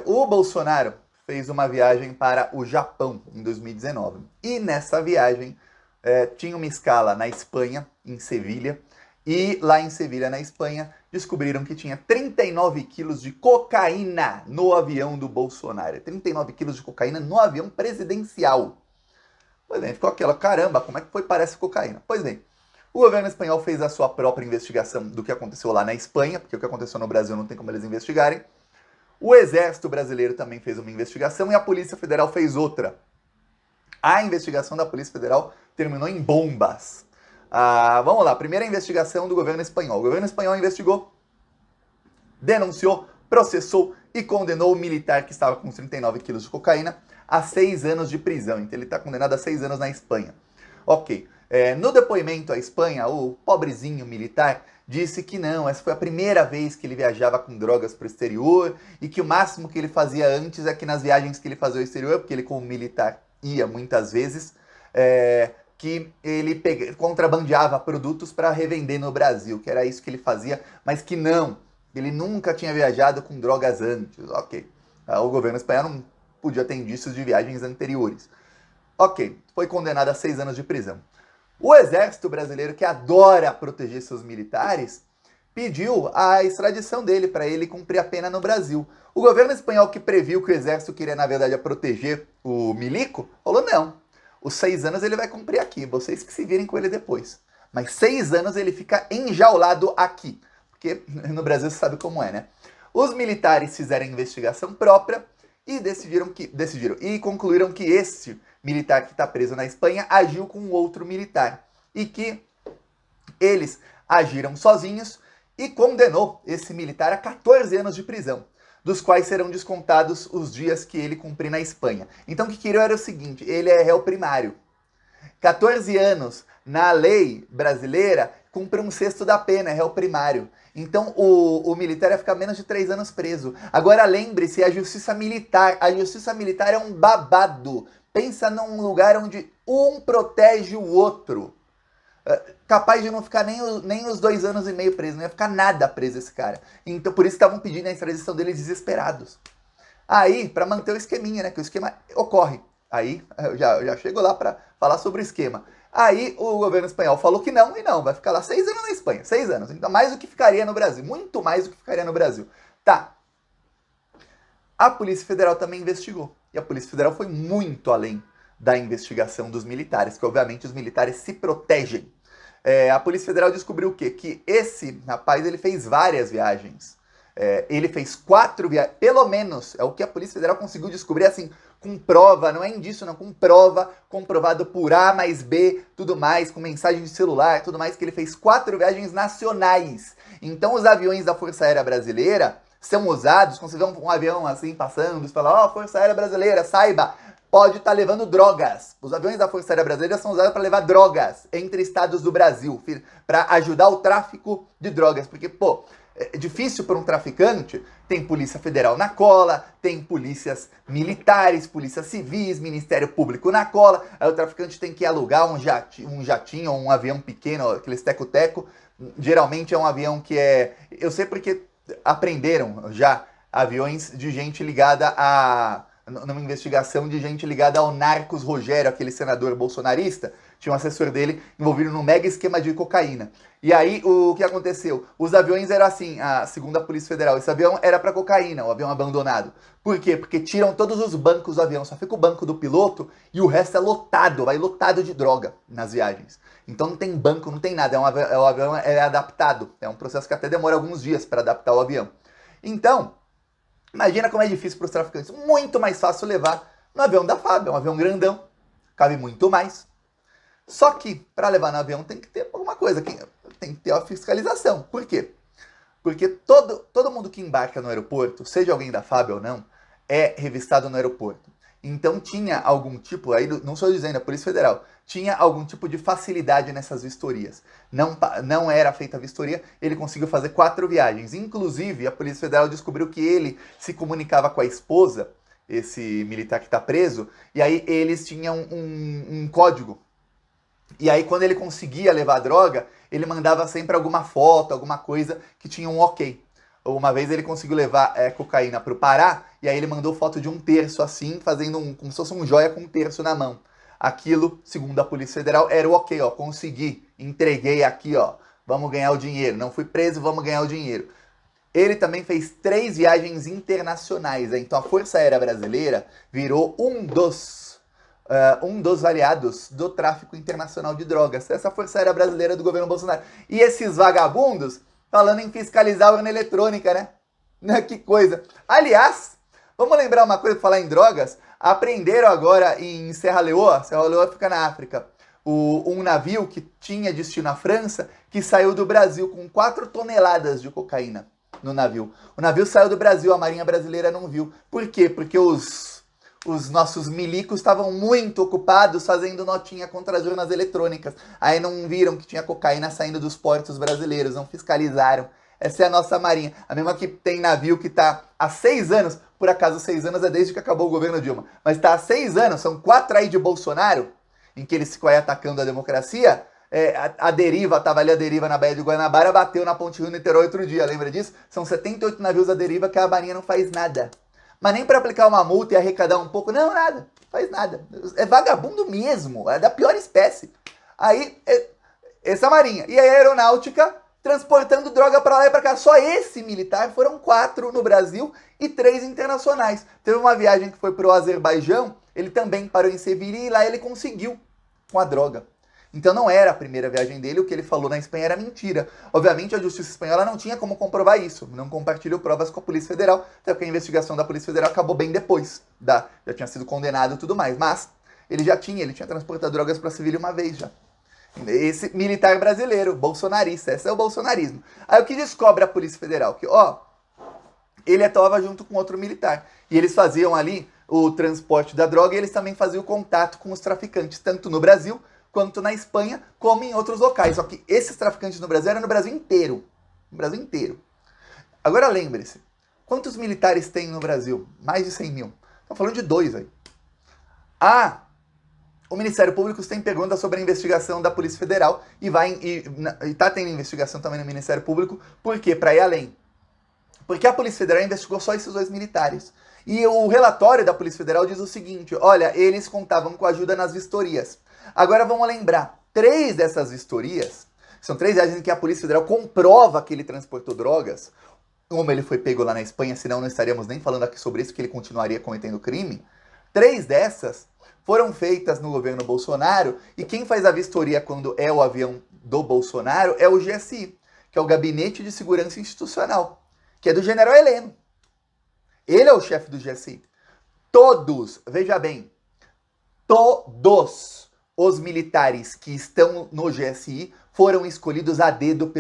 O Bolsonaro fez uma viagem para o Japão em 2019. E nessa viagem tinha uma escala na Espanha, em Sevilha, e lá em Sevilha, na Espanha, descobriram que tinha 39 quilos de cocaína no avião do Bolsonaro. 39 quilos de cocaína no avião presidencial. Pois bem, ficou aquela, caramba, como é que foi? Parece cocaína. Pois bem, o governo espanhol fez a sua própria investigação do que aconteceu lá na Espanha, porque o que aconteceu no Brasil não tem como eles investigarem. O Exército Brasileiro também fez uma investigação e a Polícia Federal fez outra. A investigação da Polícia Federal terminou em bombas. Vamos lá, primeira investigação do governo espanhol. O governo espanhol investigou, denunciou, processou e condenou o militar que estava com 39 quilos de cocaína a 6 anos de prisão. Então ele está condenado a 6 anos na Espanha. Ok. No depoimento à Espanha, o pobrezinho militar disse que não, essa foi a primeira vez que ele viajava com drogas para o exterior e que o máximo que ele fazia antes é que nas viagens que ele fazia ao exterior, porque ele como militar ia muitas vezes, que ele contrabandeava produtos para revender no Brasil, que era isso que ele fazia, mas que não, ele nunca tinha viajado com drogas antes. Ok. O governo espanhol não podia ter indícios de viagens anteriores. Ok, foi condenado a 6 anos de prisão. O exército brasileiro, que adora proteger seus militares, pediu a extradição dele para ele cumprir a pena no Brasil. O governo espanhol, que previu que o exército queria, na verdade, proteger o milico, falou não. Os 6 anos ele vai cumprir aqui, vocês que se virem com ele depois. Mas 6 anos ele fica enjaulado aqui. Porque no Brasil você sabe como é, né? Os militares fizeram a investigação própria e decidiram e concluíram que este militar que está preso na Espanha agiu com outro militar e que eles agiram sozinhos e condenou esse militar a 14 anos de prisão, dos quais serão descontados os dias que ele cumprir na Espanha. Então o que queriam era o seguinte, ele é réu primário. 14 anos na lei brasileira cumpre 1/6 da pena, é réu primário. Então o militar ia ficar menos de 3 anos preso. Agora lembre-se, a justiça militar é um babado. Pensa num lugar onde um protege o outro. Capaz de não ficar nem os 2 anos e meio preso, não ia ficar nada preso esse cara. Então por isso estavam pedindo a extradição dele desesperados. Aí, para manter o esqueminha, né, que o esquema ocorre. Aí, eu já chego lá para falar sobre o esquema. Aí o governo espanhol falou que não, e não, vai ficar lá 6 anos na Espanha, 6 anos. Então mais do que ficaria no Brasil, muito mais do que ficaria no Brasil. Tá, a Polícia Federal também investigou. E a Polícia Federal foi muito além da investigação dos militares, que obviamente os militares se protegem. A Polícia Federal descobriu o quê? Que esse rapaz ele fez várias viagens. Ele fez 4 viagens, pelo menos, é o que a Polícia Federal conseguiu descobrir, assim, com prova, não é indício não, com prova, comprovado por A mais B, tudo mais, com mensagem de celular, tudo mais, que ele fez 4 viagens nacionais. Então os aviões da Força Aérea Brasileira são usados, quando você vê um avião assim passando, você fala, ó, Força Aérea Brasileira, saiba, pode estar levando drogas. Os aviões da Força Aérea Brasileira são usados para levar drogas entre estados do Brasil, para ajudar o tráfico de drogas, porque, pô, é difícil para um traficante, tem Polícia Federal na cola, tem polícias militares, polícias civis, Ministério Público na cola, aí o traficante tem que alugar um jatinho ou um avião pequeno, aqueles teco-teco, geralmente é um avião que é... Eu sei porque aprenderam já aviões de gente ligada a... numa investigação de gente ligada ao Narcos Rogério, aquele senador bolsonarista, tinha um assessor dele envolvido num mega esquema de cocaína. E aí, o que aconteceu? Os aviões eram assim, segundo a Polícia Federal, esse avião era para cocaína, o avião abandonado. Por quê? Porque tiram todos os bancos do avião, só fica o banco do piloto e o resto é lotado, vai lotado de droga nas viagens. Então não tem banco, não tem nada, o avião é adaptado. É um processo que até demora alguns dias para adaptar o avião. Então, imagina como é difícil para os traficantes. Muito mais fácil levar no avião da FAB, é um avião grandão, cabe muito mais. Só que, para levar no avião, tem que ter alguma coisa, tem que ter a fiscalização. Por quê? Porque todo mundo que embarca no aeroporto, seja alguém da FAB ou não, é revistado no aeroporto. Então tinha algum tipo, aí não estou dizendo, a Polícia Federal, tinha algum tipo de facilidade nessas vistorias. Não era feita a vistoria, ele conseguiu fazer 4 viagens. Inclusive, a Polícia Federal descobriu que ele se comunicava com a esposa, esse militar que está preso, e aí eles tinham um código. E aí, quando ele conseguia levar droga, ele mandava sempre alguma foto, alguma coisa que tinha um ok. Uma vez ele conseguiu levar cocaína para o Pará, e aí ele mandou foto de um terço assim, fazendo como se fosse um joia com um terço na mão. Aquilo, segundo a Polícia Federal, era o ok, ó, consegui, entreguei aqui, ó, vamos ganhar o dinheiro. Não fui preso, vamos ganhar o dinheiro. Ele também fez 3 viagens internacionais, então a Força Aérea Brasileira virou um dos aliados do tráfico internacional de drogas. Essa Força Aérea Brasileira do governo Bolsonaro. E esses vagabundos falando em fiscalizar a urna eletrônica, né? Que coisa. Aliás, vamos lembrar uma coisa, falar em drogas. Aprenderam agora em Serra Leoa fica na África, um navio que tinha destino à França, que saiu do Brasil com 4 toneladas de cocaína no navio. O navio saiu do Brasil, a Marinha Brasileira não viu. Por quê? Porque os nossos milicos estavam muito ocupados fazendo notinha contra as urnas eletrônicas. Aí não viram que tinha cocaína saindo dos portos brasileiros, não fiscalizaram. Essa é a nossa marinha. A mesma que tem navio que está há 6 anos, por acaso 6 anos é desde que acabou o governo Dilma, mas está há 6 anos, são 4 aí de Bolsonaro, em que eles ficam aí atacando a democracia. A deriva, tava ali a deriva na Baía de Guanabara, bateu na Ponte Rio-Niterói outro dia, lembra disso? São 78 navios a deriva que a marinha não faz nada. Mas nem para aplicar uma multa e arrecadar um pouco, não, nada, faz nada. É vagabundo mesmo, é da pior espécie. Aí, essa marinha. E a aeronáutica transportando droga para lá e para cá. Só esse militar, foram 4 no Brasil e 3 internacionais. Teve uma viagem que foi para o Azerbaijão, ele também parou em Sevilha e lá ele conseguiu com a droga. Então não era a primeira viagem dele, o que ele falou na Espanha era mentira. Obviamente a justiça espanhola não tinha como comprovar isso, não compartilhou provas com a Polícia Federal, até porque a investigação da Polícia Federal acabou bem depois, já tinha sido condenado e tudo mais, mas ele tinha transportado drogas para Sevilha uma vez já. Esse militar brasileiro, bolsonarista, esse é o bolsonarismo. Aí o que descobre a Polícia Federal? Que, ele atuava junto com outro militar, e eles faziam ali o transporte da droga e eles também faziam o contato com os traficantes, tanto no Brasil quanto na Espanha, como em outros locais. Só que esses traficantes no Brasil eram no Brasil inteiro. No Brasil inteiro. Agora lembre-se, quantos militares tem no Brasil? Mais de 100 mil. Estamos falando de 2 aí. O Ministério Público tem perguntas sobre a investigação da Polícia Federal e está tendo investigação também no Ministério Público. Por quê? Para ir além. Porque a Polícia Federal investigou só esses 2 militares. E o relatório da Polícia Federal diz o seguinte, olha, eles contavam com ajuda nas vistorias. Agora vamos lembrar, 3 dessas vistorias, são 3 viagens em que a Polícia Federal comprova que ele transportou drogas. Uma ele foi pego lá na Espanha, senão não estaríamos nem falando aqui sobre isso, que ele continuaria cometendo crime. 3 dessas foram feitas no governo Bolsonaro, e quem faz a vistoria quando é o avião do Bolsonaro é o GSI, que é o Gabinete de Segurança Institucional, que é do general Heleno. Ele é o chefe do GSI. Todos, veja bem, todos os militares que estão no GSI foram escolhidos a dedo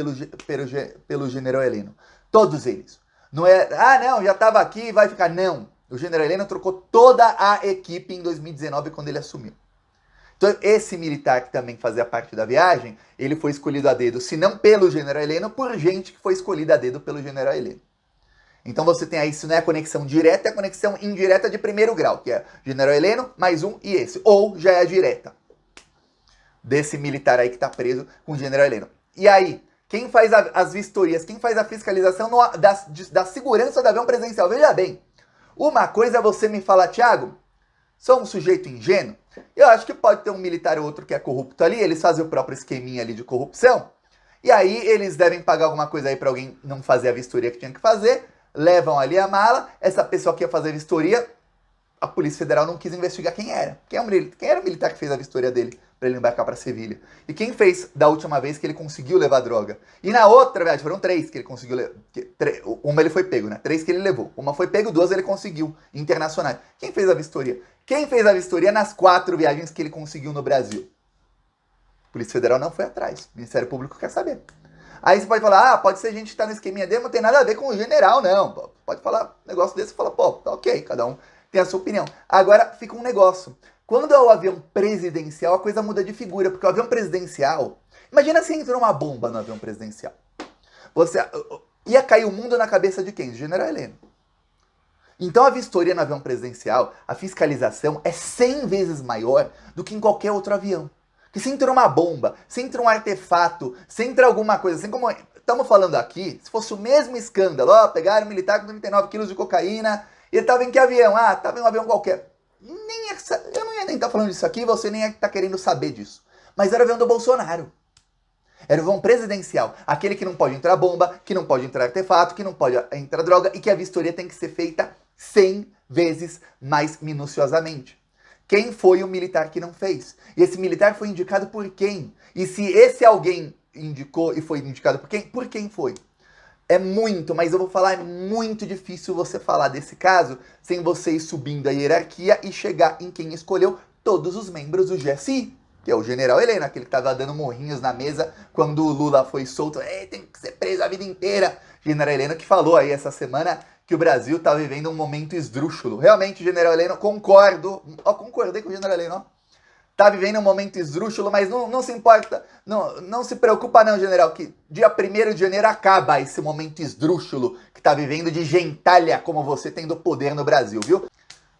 pelo general Heleno. Todos eles. Não é, não, já estava aqui e vai ficar. Não. O general Heleno trocou toda a equipe em 2019 quando ele assumiu. Então, esse militar que também fazia parte da viagem, ele foi escolhido a dedo, se não pelo general Heleno, por gente que foi escolhida a dedo pelo general Heleno. Então você tem aí, isso não é a conexão direta, é a conexão indireta de primeiro grau, que é general Heleno, mais um e esse. Ou já é a direta desse militar aí que está preso com o general Heleno. E aí, quem faz as vistorias, quem faz a fiscalização da segurança do avião presidencial? Veja bem, uma coisa é você me falar, Thiago, sou um sujeito ingênuo, eu acho que pode ter um militar ou outro que é corrupto ali, eles fazem o próprio esqueminha ali de corrupção, e aí eles devem pagar alguma coisa aí para alguém não fazer a vistoria que tinha que fazer, levam ali a mala, essa pessoa que ia fazer a vistoria, a Polícia Federal não quis investigar quem era. Quem era o militar que fez a vistoria dele para ele embarcar para Sevilha? E quem fez da última vez que ele conseguiu levar droga? E na outra viagem, foram 3 que ele conseguiu levar. Uma ele foi pego, né? 3 que ele levou. Uma foi pego, 2 ele conseguiu, internacionais. Quem fez a vistoria? Quem fez a vistoria nas 4 viagens que ele conseguiu no Brasil? A Polícia Federal não foi atrás. O Ministério Público quer saber. Aí você pode falar, pode ser gente que está no esqueminha dele, não tem nada a ver com o general, não. Pode falar um negócio desse e fala, tá ok, cada um tem a sua opinião. Agora fica um negócio. Quando é o avião presidencial, a coisa muda de figura, porque o avião presidencial... Imagina se entrou uma bomba no avião presidencial. Ia cair o mundo na cabeça de quem? Do general Heleno. Então a vistoria no avião presidencial, a fiscalização é 100 vezes maior do que em qualquer outro avião. Porque se entra uma bomba, se entra um artefato, se entra alguma coisa, assim como estamos falando aqui, se fosse o mesmo escândalo, ó, pegaram um militar com 39 quilos de cocaína, e ele tava em que avião? Ah, tava em um avião qualquer. Eu não ia nem estar falando disso aqui, você nem ia estar querendo saber disso. Mas era o avião do Bolsonaro. Era o vão presidencial. Aquele que não pode entrar bomba, que não pode entrar artefato, que não pode entrar droga e que a vistoria tem que ser feita 100 vezes mais minuciosamente. Quem foi o militar que não fez? E esse militar foi indicado por quem? E se esse alguém indicou e foi indicado por quem foi? É muito, mas eu vou falar, é muito difícil você falar desse caso sem você ir subindo a hierarquia e chegar em quem escolheu todos os membros do GSI, que é o general Heleno, aquele que estava dando morrinhos na mesa quando o Lula foi solto. Tem que ser preso a vida inteira. General Heleno que falou aí essa semana que o Brasil está vivendo um momento esdrúxulo. Realmente, general Heleno, concordo. Concordei com o general Heleno, tá vivendo um momento esdrúxulo, mas não se importa, não se preocupa não, general, que dia 1º de janeiro acaba esse momento esdrúxulo que tá vivendo de gentalha como você tendo poder no Brasil, viu?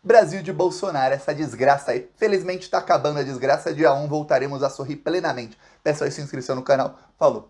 Brasil de Bolsonaro, essa desgraça aí. Felizmente tá acabando a desgraça, dia 1 voltaremos a sorrir plenamente. Peço aí sua inscrição no canal. Falou!